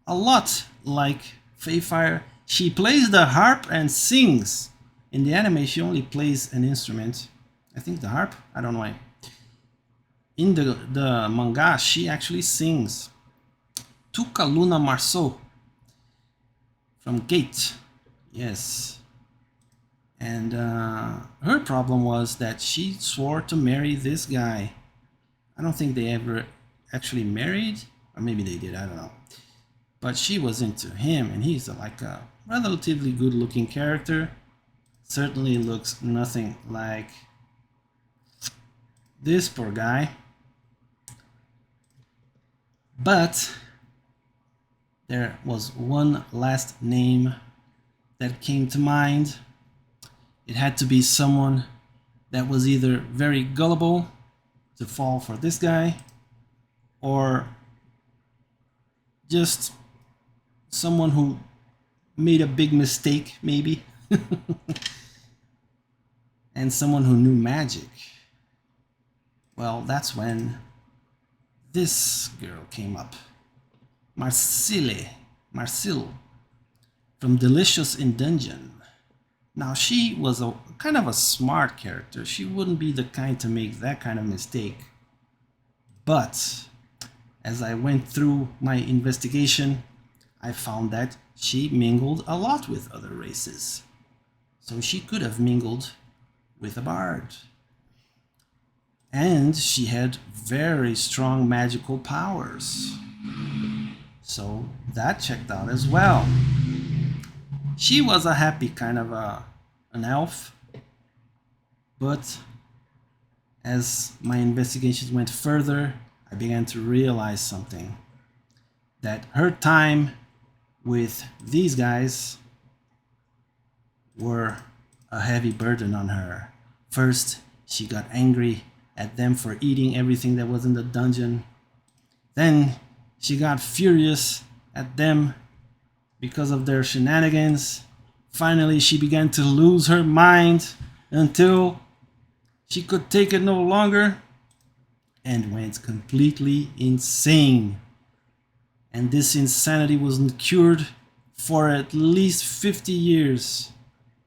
a lot like Fayfire. She plays the harp and sings. In the anime, she only plays an instrument. I think the harp? I don't know why. In the manga, she actually sings. Tuca Luna Marceau from Gate. Yes. And her problem was that she swore to marry this guy. I don't think they ever actually married, or maybe they did, I don't know. But she was into him, and he's like a relatively good-looking character. Certainly looks nothing like this poor guy. But there was one last name that came to mind. It had to be someone that was either very gullible to fall for this guy, or just someone who made a big mistake, maybe. And someone who knew magic. Well, that's when this girl came up. Marcille from Delicious in Dungeon. Now, she was a kind of a smart character. She wouldn't be the kind to make that kind of mistake. But as I went through my investigation, I found that she mingled a lot with other races. So she could have mingled with a bard. And she had very strong magical powers. So that checked out as well. She was a happy kind of an elf. But as my investigations went further, I began to realize something. That her time with these guys were a heavy burden on her. First, she got angry at them for eating everything that was in the dungeon. Then she got furious at them because of their shenanigans. Finally, she began to lose her mind until she could take it no longer and went completely insane. And this insanity wasn't cured for at least 50 years,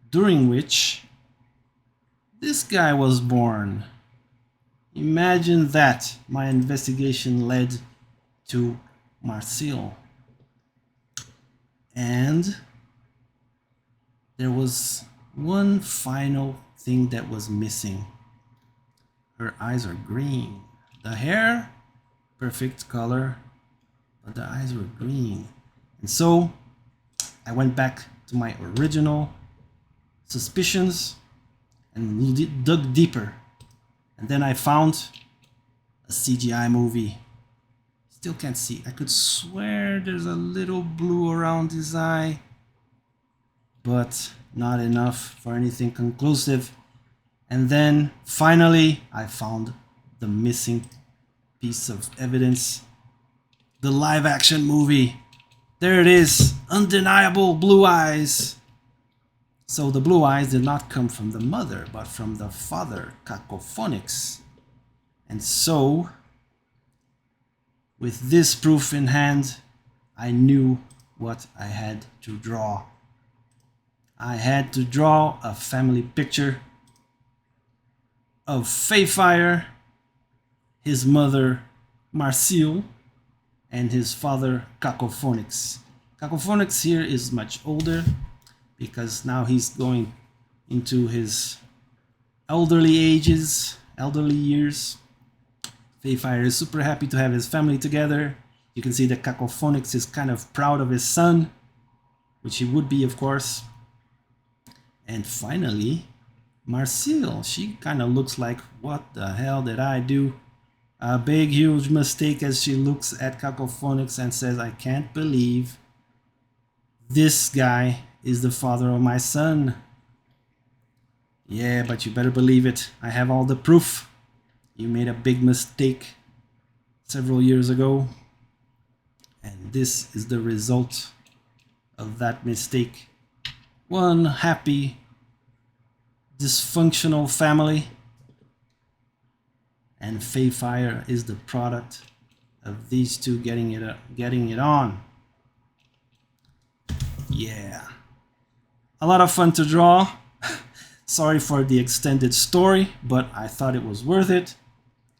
during which this guy was born. Imagine that. My investigation led to Marcille. And there was one final thing that was missing. Her eyes are green. The hair, perfect color, but the eyes were green. And so I went back to my original suspicions and dug deeper. And then I found a CGI movie. Still can't see. I could swear there's a little blue around his eye, but not enough for anything conclusive. And then finally I found the missing piece of evidence. The live action movie. There it is. Undeniable blue eyes. So the blue eyes did not come from the mother, but from the father, Cacophonix. And so, with this proof in hand, I knew what I had to draw. I had to draw a family picture of Fayfire, his mother Marcille, and his father Cacophonix. Cacophonix here is much older because now he's going into his elderly years. Fayfire is super happy to have his family together. You can see that Cacophonix is kind of proud of his son, which he would be, of course. And finally, Marcille, she kind of looks like, what the hell did I do? A big, huge mistake, as she looks at Cacophonix and says, I can't believe this guy is the father of my son. Yeah, but you better believe it. I have all the proof. You made a big mistake several years ago. And this is the result of that mistake. One happy, dysfunctional family. And Fayfire is the product of these two getting it on. Yeah. A lot of fun to draw. Sorry for the extended story, but I thought it was worth it.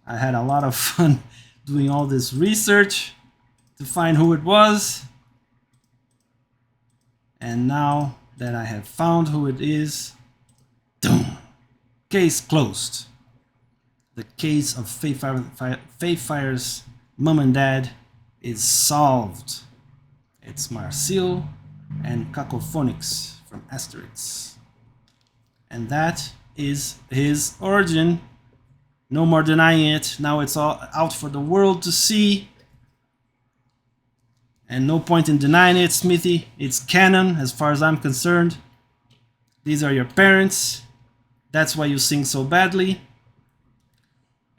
I had a lot of fun doing all this research to find who it was. And now that I have found who it is, boom, case closed. The case of Fayfire's mom and dad is solved. It's Marcille and Cacophonix from Asterix. And that is his origin. No more denying it. Now it's all out for the world to see. And no point in denying it, Smithy. It's canon as far as I'm concerned. These are your parents. That's why you sing so badly.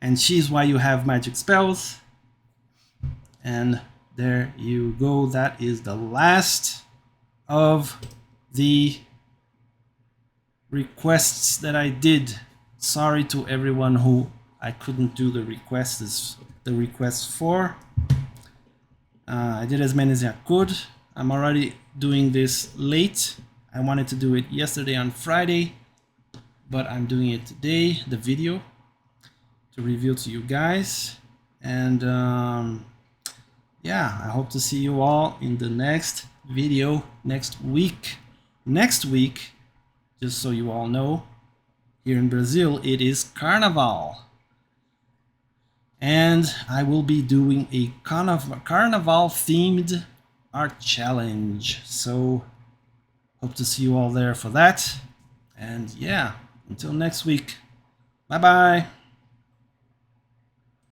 And she's why you have magic spells. And there you go. That is the last of the requests that I did. Sorry to everyone who I couldn't do the requests for. I did as many as I could. I'm already doing this late. I wanted to do it yesterday on Friday, but I'm doing it today, the video, to reveal to you guys. And yeah, I hope to see you all in the next video next week. Next week, just so you all know, here in Brazil it is Carnival. And I will be doing a carnival themed art challenge. So hope to see you all there for that. And yeah, until next week. Bye bye.